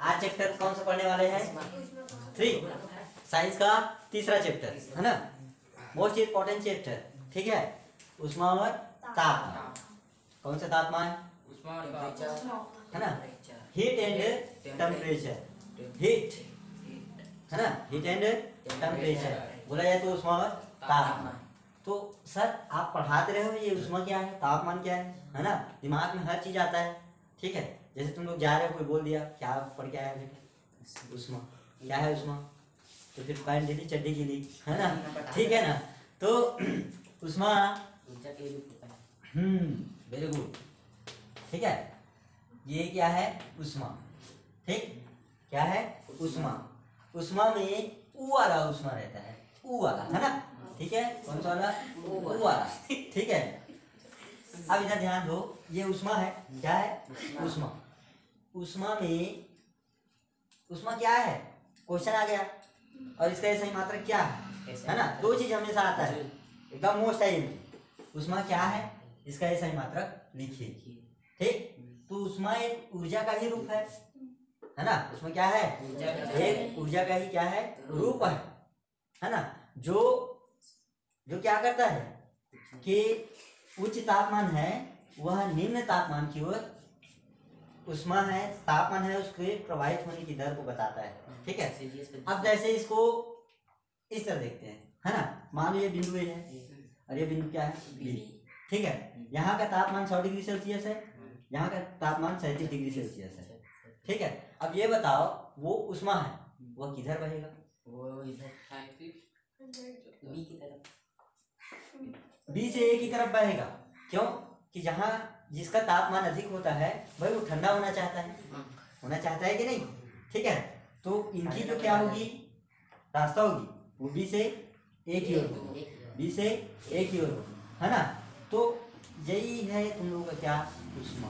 आज चैप्टर कौन सा पढ़ने वाले हैं? 3, साइंस का तीसरा चैप्टर है ना, मोस्ट इम्पोर्टेंट चैप्टर। ठीक है, ऊष्मा और तापमान। कौन सा तापमान? है ना, हीट एंड टेम्परेचर। हीट है ना, हीट एंड टेम्परेचर बोला जाए तो ऊष्मा और तापमान। तो सर आप पढ़ाते रहे हो ये ऊष्मा क्या है, तापमान क्या है ना, दिमाग में हर चीज आता है। ठीक है, जैसे तुम लोग जा रहे हो, कोई बोल दिया क्या पढ़ के आया बेटा, ऊष्मा क्या है ऊष्मा, तो फिर पैंट ढीली चड्डी गीली, है ना। ठीक है ना, तो ऊष्मा वेरी गुड। ठीक है, ये क्या है ऊष्मा। ठीक, क्या है ऊष्मा। ऊष्मा में ऊ वाला ऊष्मा रहता है, ऊ वाला है ना। ठीक है, कौन सा वाला? ऊ वाला। ठीक है, अब इधर ध्यान दो, ये ऊष्मा है, क्या है ऊष्मा। ऊष्मा में ऊष्मा क्या है, क्वेश्चन आ गया, और इसका सही मात्रक क्या है ना। दो चीज हमेशा आता है, एकदम मोस्ट टाइम। ऊष्मा क्या है, इसका सही मात्रक लिखिए। ठीक, तो ऊष्मा एक ऊर्जा का ही रूप है ना। उसमें क्या है, एक ऊर्जा का ही क्या है, रूप है ना, जो जो क्या करता है कि उच्च तापमान है वह निम्न तापमान की ओर, ऊष्मा है तापमान है उसके प्रवाहित होने की दर को बताता है। ठीक है, अब जैसे इसको इस तरह देखते हैं, है ना। मान लो ये बिंदु ए है और ये बिंदु क्या है, बी। ठीक है, यहाँ का तापमान 100 डिग्री सेल्सियस है, यहाँ का तापमान 37 डिग्री सेल्सियस है। ठीक है, अब ये बताओ वो ऊष्मा है, वो किधर बहेगा? वो इधर बी की तरफ, बी से ए की तरफ बहेगा। क्यों? कि जहाँ जिसका तापमान अधिक होता है भाई वो ठंडा होना चाहता है कि नहीं। ठीक है, तो इनकी जो क्या होगी रास्ता होगी, वो बी से ए की ओर होगी, बी से ए की ओर होगी, है ना। तो यही है तुम लोगों का क्या, ऊष्मा।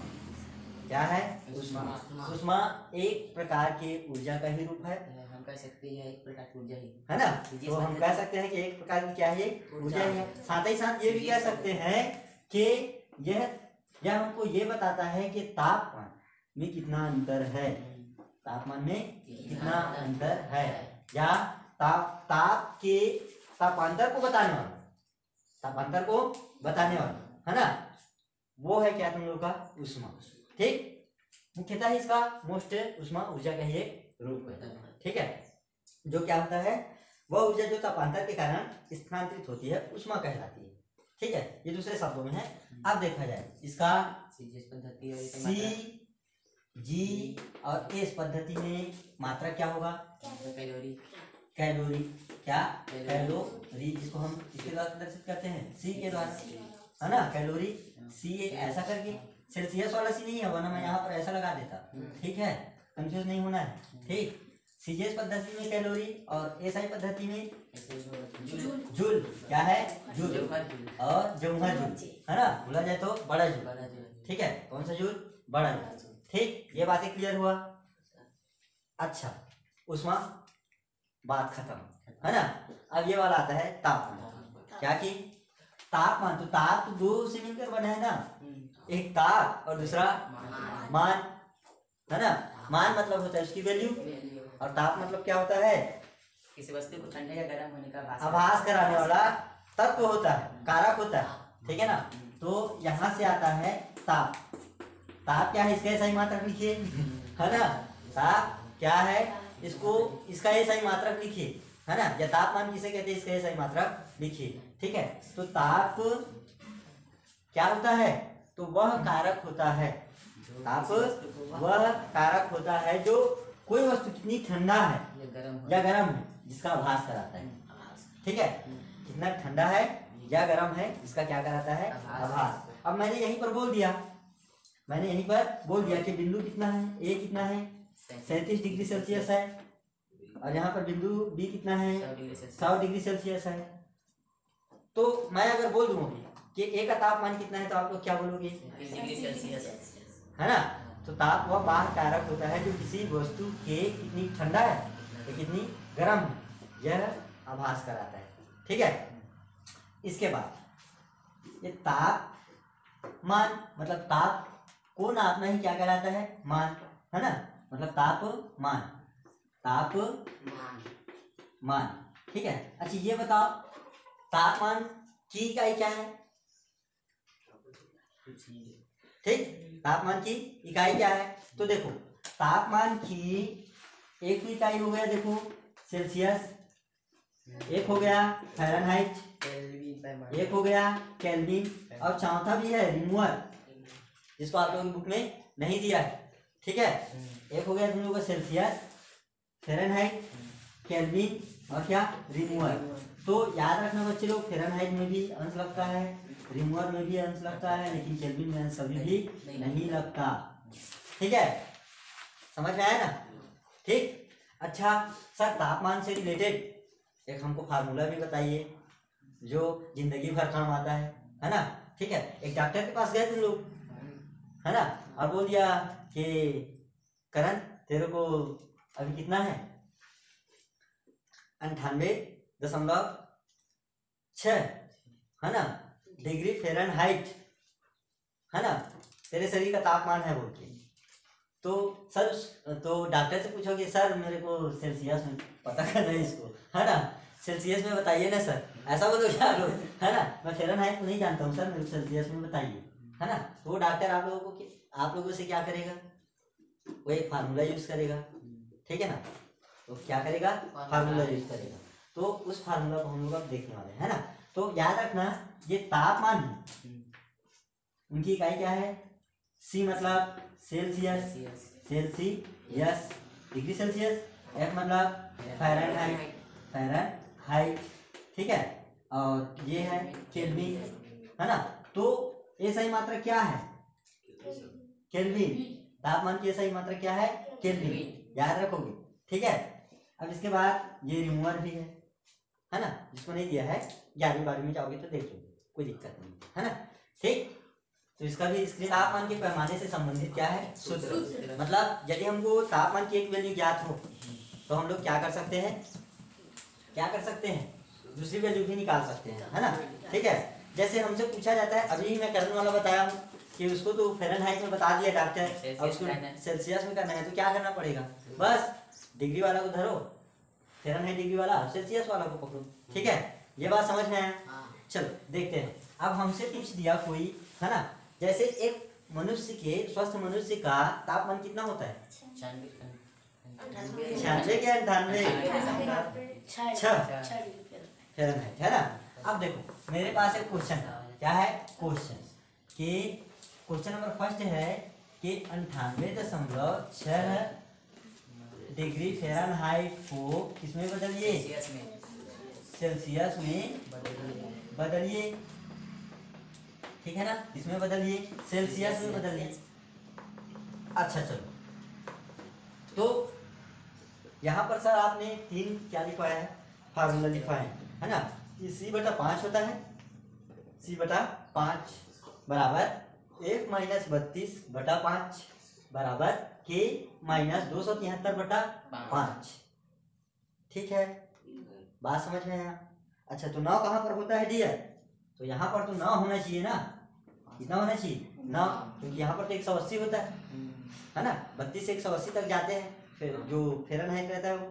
क्या है ऊष्मा। ऊष्मा एक प्रकार के ऊर्जा का ही रूप है, हम कह सकते हैं एक प्रकार की ऊर्जा है ना। तो हम कह सकते हैं कि एक प्रकार की क्या है, ऊर्जा है। साथ ही साथ ये भी कह सकते हैं कि यह हमको ये बताता है कि तापमान में कितना अंतर है, तापमान में कितना अंतर है, या तापांतर को बताने वाला, तापांतर को बताने वाला, है ना, वो है क्या तुम लोग का ऊष्मा। ठीक, मुख्यतः इसका मोस्ट ऊष्मा ऊर्जा का ही एक रूप है। ठीक है, जो क्या होता है, वह ऊर्जा जो तापांतर के कारण स्थानांतरित होती है ऊष्मा कहलाती है। ठीक है, ये दूसरे शब्दों में है। अब देखा जाए इसका पद्धति सी जी और एस पद्धति में मात्रा क्या होगा, कैलोरी। कैलोरी, क्या कैलोरी, जिसको हम इसके द्वारा प्रदर्शित करते हैं सी के द्वारा, है ना। कैलोरी सी ऐसा करके, सेल्सियस वाला सी नहीं है, वरना मैं यहाँ पर ऐसा लगा देता। ठीक है, कंफ्यूज नहीं होना है। ठीक, सीजीएस पद्धति में कैलोरी और एसआई पद्धति में जूल, क्या है जूल और जौहर जूल, है ना। बोला जाए तो बड़ा जूल। ठीक है, कौन सा जूल, बड़ा जूल। ठीक, ये बातें क्लियर हुआ। अच्छा, ऊष्मा बात खत्म, है ना। अब ये वाला आता है तापमान। क्या कि तापमान, तो ताप तो दो से मिलकर बना है ना, एक ताप और दूसरा मान, है ना। मान मतलब होता है उसकी वैल्यू, और ताप मतलब क्या होता है, किसी वस्तु को ठंडे या गर्म होने का आभास कराने वाला तत्व होता है, कारक होता है। ठीक है ना, तो यहाँ से आता है ताप। ताप क्या है, इसका सही मात्रक लिखिए, है ना। ताप क्या है, इसको इसका सही मात्रक लिखिए, है ना। या तापमान किसे कहते हैं, इसका सही मात्रक लिखिए। ठीक है, तो ताप क्या होता है, तो वह कारक होता है, ताप वह कारक होता है जो कोई वस्तु कितनी ठंडा है या गर्म है जिसका आभास कराता है। ठीक है, कितना ठंडा है या गर्म है इसका क्या कराता है, आभास। अब मैंने यहीं पर बोल दिया, कि बिंदु कितना है, ए कितना है 37 डिग्री सेल्सियस है, और यहाँ पर बिंदु बी कितना है 100 डिग्री सेल्सियस है। तो मैं अगर बोल दूँ कि ए का तापमान कितना है, तो आप लोग क्या बोलोगे, है ना। तो ताप वह बाह्य कारक होता है जो किसी वस्तु के कितनी ठंडा है या कितनी गर्म है यह आभास कराता है। ठीक है, इसके बाद ये तापमान मतलब ताप को नापना ही क्या कहलाता है, मान, है ना। मतलब तापमान, तापमान, ठीक है। अच्छा ये बताओ तापमान की इकाई क्या है? ठीक, तापमान की इकाई क्या है? तो देखो तापमान की एक ही इकाई हो गया, देखो सेल्सियस, एक हो गया फ़ारेनहाइट, एक हो गया केल्विन, और चौथा भी है रिमूवर, जिसको आप लोगों की बुक में नहीं दिया है, ठीक है। एक हो गया तुम लोगों का सेल्सियस, फ़ारेनहाइट, केल्विन और क्या रिमूवर। तो याद रखना बच्चे लोग, फ़ारेनहाइट में भी अंश लगता है, रिमूवर में भी अंश लगता है, लेकिन केल्विन में अंश कभी भी नहीं लगता, ठीक है। समझ में आया ना? ठीक। अच्छा सर तापमान से रिलेटेड एक हमको फार्मूला भी बताइए जो जिंदगी भर काम आता है ना? ठीक है। एक डॉक्टर के पास गए तुम लोग, है ना, और बोल दिया कि करण तेरे को अभी कितना है 98.6, है ना, डिग्री फ़ारेनहाइट, है ना, तेरे शरीर का तापमान है बोल के। तो सर तो डॉक्टर से पूछोगे सर मेरे को सेल्सियस में पता करना है इसको, है ना, सेल्सियस में बताइए ना सर, ऐसा बोलो क्या लोग, है ना, मैं फ़ारेनहाइट को नहीं जानता हूँ सर, मेरे को सेल्सियस में बताइए, है ना। तो वो डॉक्टर आप लोगों से क्या करेगा? वो एक फार्मूला यूज करेगा, ठीक है ना। तो क्या करेगा? फार्मूला यूज करेगा। तो उस फार्मूला को हम लोग अब देखने वाले हैं, है ना। तो याद रखना ये तापमान उनकी इकाई क्या है? सी मतलब Celsius, Celsius degree Celsius, F मतलब फ़ारेनहाइट, फ़ारेनहाइट, ठीक है, और ये है केल्विन, है ना। तो ये सही मात्रा क्या है? केल्विन। तापमान की सही मात्रा क्या है? केल्विन, याद रखोगे, ठीक है। अब इसके बाद ये रिमूवर भी है ना, जिसको नहीं दिया है 11वीं 12वीं में जाओगे तो देख लो, कोई दिक्कत नहीं, है ना, ठीक। तो इसका भी स्क्रीन तापमान के पैमाने से संबंधित क्या है? सूत्र। मतलब यदि हमको तापमान की एक वैल्यू ज्ञात हो तो हम लोग क्या कर सकते हैं? दूसरी वैल्यू भी निकाल सकते हैं, है ना, ठीक है। जैसे हमसे पूछा जाता है, अभी मैं करने वाला बताया हूँ कि उसको तो फ़ारेनहाइट में बता दिया डॉक्टर, और उसको सेल्सियस में करना है तो क्या करना पड़ेगा? बस डिग्री वाला को धरो, फ़ारेनहाइट डिग्री वाला, सेल्सियस वाला को पकड़ो, ठीक है। ये बात समझ में आया? चलो देखते हैं। अब हमसे पूछ दिया कोई, है ना, जैसे एक मनुष्य के, स्वस्थ मनुष्य का तापमान कितना होता है? 96 के 98 फ़ारेनहाइट, है ना। अब देखो मेरे पास एक क्वेश्चन है, क्या है क्वेश्चन? कि क्वेश्चन नंबर फर्स्ट है कि 98.6 डिग्री फ़ारेनहाइट को किसमें बदलिए? सेल्सियस में बदलिए, ठीक है ना, इसमें बदलिए, सेल्सियस में बदलिए। अच्छा चलो, तो यहाँ पर सर आपने 3 क्या लिखवाया है? फार्मूला लिखवाया है ना। ये C/5 होता है, C/5 बराबर 1-32/5 बराबर K - 273/5, ठीक है, बात समझ में आया? अच्छा तो 9 कहाँ पर होता है डियर? तो यहाँ पर तो 9 होना चाहिए ना, कितना होना चाहिए? 9, क्योंकि यहाँ पर तो 180 होता है ना, 32 से 180 तक जाते हैं, फिर जो फ़ारेनहाइट रहता है वो,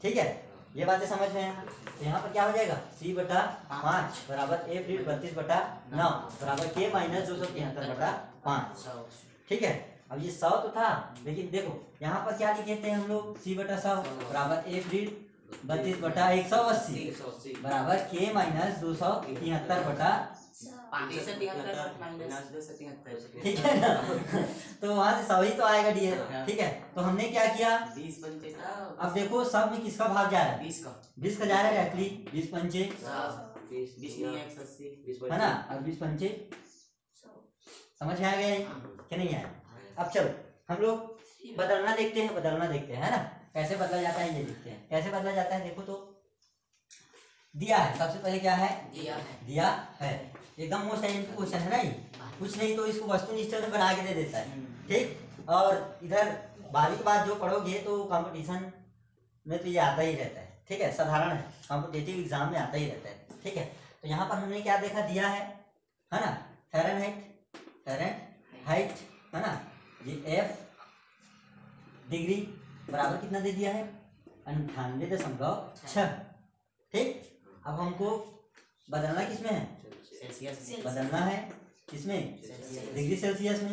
ठीक है। ये बातें समझ में आया? तो यहाँ पर क्या हो जाएगा? C/5 बराबर 1-32/9 बराबर K - 273/5, ठीक है। अब ये 100 तो था, लेकिन देखो यहाँ पर क्या लिखे थे हम लोग? C/100 बराबर 1-32/180 बराबर K - 273/5, ठीक है ना। तो वहां से 100 ही तो आएगा डियर, ठीक है। तो हमने क्या किया? 20 पंचे अब देखो सब में किसका भाग जा रहा है? 20 का 20 का जा रहा है डायरेक्टली, 20 पंचे, 20 नहीं 180 है ना, और 20 पंचे, समझ में आ गया कि नहीं आया? अब चलो हम लोग बदलना देखते हैं, है ना, कैसे बदला जाता है ये देखते हैं। कैसे बदला जाता है देखो, तो दिया है, सबसे पहले क्या है? दिया है, एकदम मोस्ट आइडेंटिटी क्वेश्चन है ना ये, कुछ नहीं तो इसको वस्तुनिष्ठ में बना के दे देता है, ठीक। और इधर 12वीं के बाद जो पढ़ोगे तो कंपटीशन में तो ये आता ही रहता है, ठीक है, साधारण है, कॉम्पिटिटिव एग्जाम में आता ही रहता है, ठीक है। तो यहाँ पर हमने क्या देखा? दिया है ना, फ़ारेनहाइट, है ना, ये F डिग्री बराबर कितना दे दिया है 98.6। ठीक, अब हमको बदलना किसमें है, सेल्सियस बदलना है किसमें, डिग्री सेल्सियस में,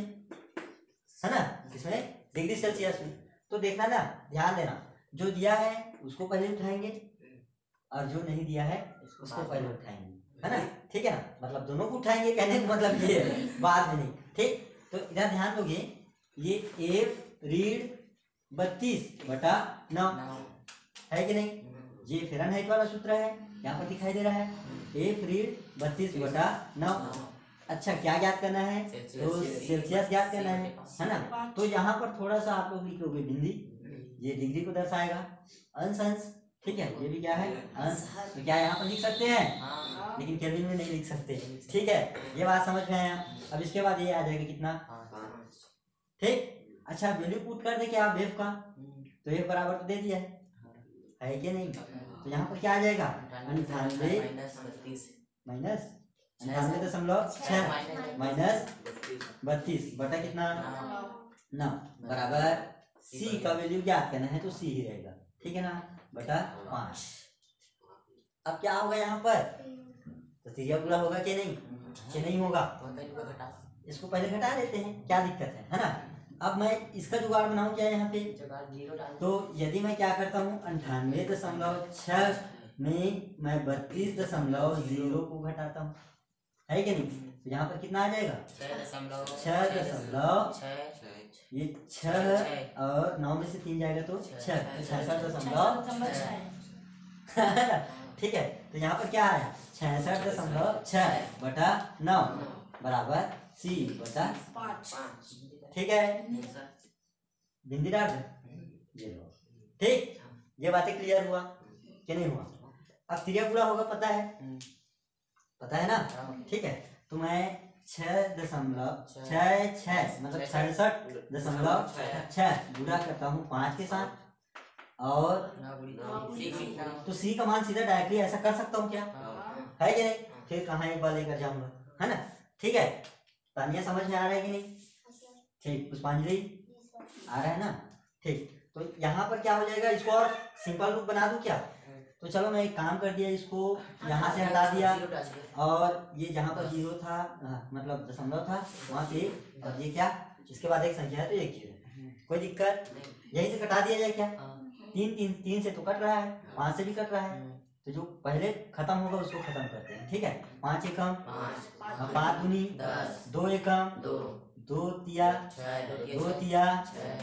है ना, किसमें, डिग्री सेल्सियस में। तो देखना ना, ध्यान देना, जो दिया है उसको पहले उठाएंगे और जो नहीं दिया है उसको पहले उठाएंगे, है ना, ठीक है ना, मतलब दोनों को उठाएंगे, कहने का मतलब ये है, बाद में नहीं। ठीक, तो इधर ध्यान दोगे, ये एफ रीड 32/9 है कि नहीं, ये फ़ारेनहाइट वाला सूत्र है, यहाँ पर दिखाई दे रहा है, एफ रीड 32/9। अच्छा, क्या ज्ञात करना है, तो सेल्सियस ज्ञात करना है ना। तो यहाँ पर थोड़ा सा आप लोग लिखोगे बिंदी, ये डिग्री को दर्शाएगा, अंश अंश, ठीक है, ये भी क्या है अंश, तो क्या यहाँ पर लिख सकते हैं, लेकिन केल्विन में नहीं लिख सकते, ठीक है, ये बात समझ में आया। अब इसके बाद ये आ जाएगा कितना, ठीक। अच्छा, वैल्यू पुट कर दे क्या वेव का, तो एक बराबर तो दे दिया है कि नहीं, तो यहाँ पर क्या आ जाएगा 98 माइनस 98.6 माइनस 32 बटा कितना 9 बराबर सी का वैल्यू ज्ञात करना है, तो सी ही रहेगा, ठीक है ना, बटा 5। अब क्या होगा यहाँ पर, तो त्रिज्या पूरा होगा कि नहीं, कि नहीं होगा, इसको पहले घटा देते हैं, क्या दिक्कत है ना। अब मैं इसका जुगाड़ बनाऊं क्या यहाँ पे, तो यदि मैं क्या करता हूँ 98.6 में मैं 32.0 को घटाता हूँ, है कि नहीं, तो यहाँ पर कितना आ जाएगा 6 ये 6 और 9 में से 3 जाएगा तो 66.6, ठीक है। तो यहाँ पर क्या आया 66.6 बटा 9 बराबर सी बटा 5, ठीक है, बिंदी डाल दे, ये लो, ठीक, ये बातें क्लियर हुआ कि नहीं हुआ। अब त्रिज्या पूरा होगा, पता है ना, ठीक है, तो मैं 6.66 मतलब 66.6 गुणा करता हूँ 5 के साथ, और तो सी का मान सीधा डायरेक्टली ऐसा कर सकता हूँ क्या, है कि नहीं, फिर कहाँ एक बार लेकर जाऊंगा, है ना, ठीक है। तानिया समझ में आ रहा है कि नहीं, ठीक, पुष्पांजलि आ रहा है ना, ठीक। तो यहाँ पर क्या हो जाएगा, इसको और सिंपल रूप बना दूं क्या, तो चलो मैं एक काम कर दिया, इसको यहाँ से हटा दिया, और ये जहाँ पर 0 था मतलब दशमलव था वहाँ से, और ये क्या, इसके बाद एक संख्या है तो एक 0, कोई दिक्कत, यहीं से कटा दिया जाए क्या, 3 से तो कट रहा है, 5 से भी कट रहा है, तो जो पहले खत्म होगा उसको खत्म करते हैं, ठीक है। 5 एकम 5 दूनी 2 एकम 2 तिया 2 तिया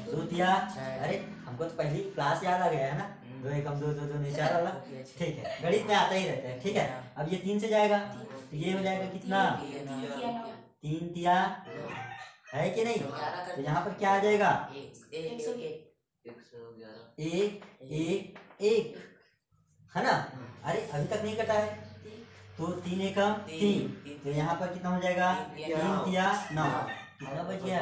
2 तिया, अरे हमको तो पहली क्लास याद आ गया है ना, 2 एकम 2 2 2 4 वाला, ठीक है, गणित में आता ही रहता है, ठीक है। अब ये 3 से जाएगा तो ये हो जाएगा कितना 3 तिया, है कि नहीं, तो यहाँ पर क्या आ जाएगा 1 है ना, अरे अभी तक नहीं कटा है, तो 3 एकम 3, तो यहाँ पर कितना हो जाएगा 3 तिया 9, कितना बच गया,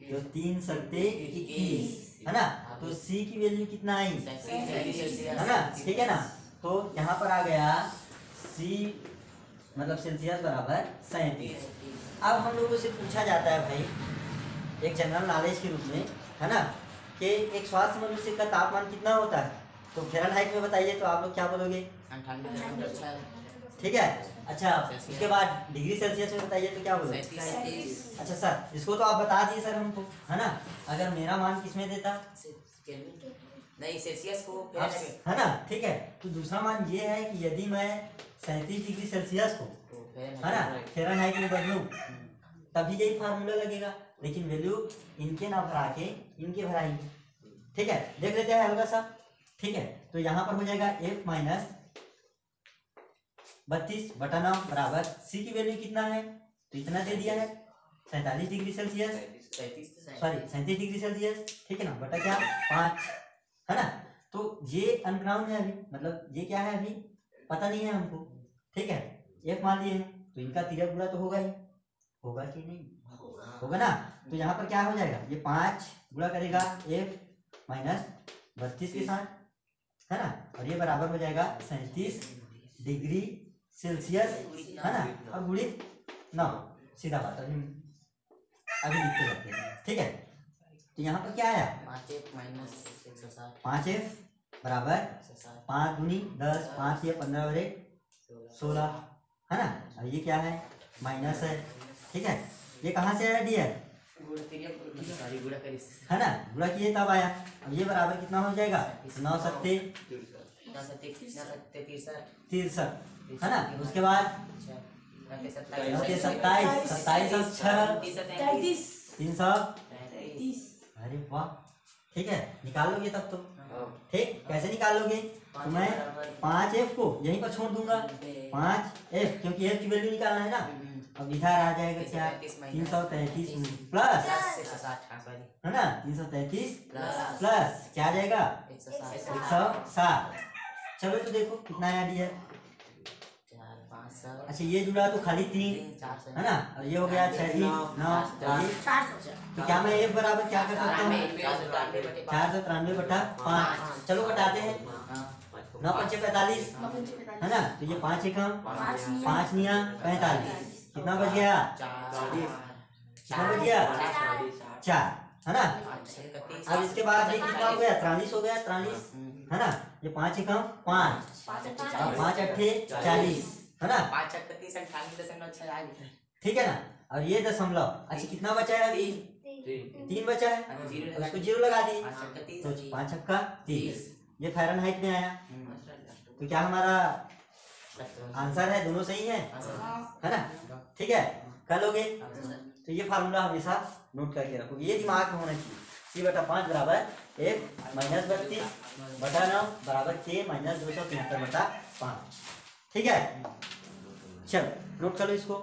तो 3 सत्ते 21, है ना, तो सी की वैल्यू कितना आई, है ना, ठीक है ना। तो यहाँ पर आ गया सी मतलब सेल्सियस बराबर 37। अब हम लोगों से पूछा जाता है भाई एक जनरल नॉलेज के रूप में, है ना, कि एक स्वास्थ्य मनुष्य का तापमान कितना होता है, तो फ़ारेनहाइट में बताइए, तो आप लोग क्या बोलोगे, ठीक है। अच्छा, उसके बाद डिग्री सेल्सियस में बताइए तो क्या बोलोगे, अच्छा सर, इसको तो आप बता दिए सर हमको, है ना, अगर मेरा मान किसमें देता, नहीं सेल्सियस को, है ना, ठीक है। तो दूसरा मान ये है कि यदि मैं 37 डिग्री सेल्सियस को, है ना, फ़ारेनहाइट में बदलूं तभी यही फार्मूला लगेगा, लेकिन वैल्यू इनके ना भरा के इनके भराएंगे, ठीक है, देख लेते हैं हल्का सा, ठीक है। तो यहाँ पर हो जाएगा F माइनस 32/9 बराबर सी की वैल्यू कितना है, तो इतना दे दिया है 47 degree Celsius, sorry 37 degree Celsius, ठीक है ना, बटा क्या 5, है ना। तो ये अनग्राउंड है अभी, मतलब ये क्या है अभी पता नहीं है हमको, ठीक है, F मान लिए हैं, तो इनका त्रिज्या पूरा तो होगा ही, होगा कि नहीं होगा ना। तो यहाँ पर क्या हो जाएगा, ये 5 गुणा करेगा F माइनस 32 के साथ, है ना, और ये बराबर हो जाएगा 37 डिग्री सेल्सियस, है ना, और गुणित 9, सीधा बात अभी लिखते रहते हैं, ठीक है। तो यहाँ पर क्या आया 5f माइनस 160 5f बराबर 160 5 दूनी 10, 5 ये 15 और 1 16 है ना। अब ये क्या है माइनस है, ठीक है। ये कहाँ से आया डियर, गुणा करिए है ना, गुणा किए तब आया। अब ये बराबर कितना हो जाएगा 9 सत्ते 63 है ना। उसके बाद 27 27 27 330। अरे वाह, ठीक है, निकाल लोगे तब तो। ठीक, कैसे निकालोगे, तो मैं 5f को यहीं पर छोड़ दूंगा 5f, क्योंकि f की वैल्यू निकालना है ना। अब इधर आ जाएगा क्या 333 प्लस है ना 333 प्लस क्या आ जाएगा 160। चलो तो देखो कितना आया डियर। अच्छा ये जुड़ा तो खाली 3 है ना, और ये हो गया 6 9। तो क्या मैं एक बराबर क्या कर सकता हूँ 493/5। चलो घटाते हैं 9 5 45 है ना। तो ये 5 एकम 5 निया 45, कितना बच गया, कितना बच गया 4 है ना। अब इसके बाद ये कितना हो गया 43 हो गया 43 है ना। ये 5 एकम 5 5 अट्ठे 40 है ना, 5 ठीक है ना। और ये दशमलव, अच्छा कितना बचा है अभी 3 बचा है, उसको 0 लगा दिए तो 5 छक्का 30। ये फ़ारेनहाइट में आया। तो क्या हमारा आंसर है, दोनों सही है ना, ठीक है। कर लोगे तो ये फार्मूला हमेशा नोट करके रखोगे, ये दिमाग में होना चाहिए। c/5 बराबर 1 माइनस 32/9 बराबर k माइनस 273/5, ठीक है। चलो नोट कर लो इसको।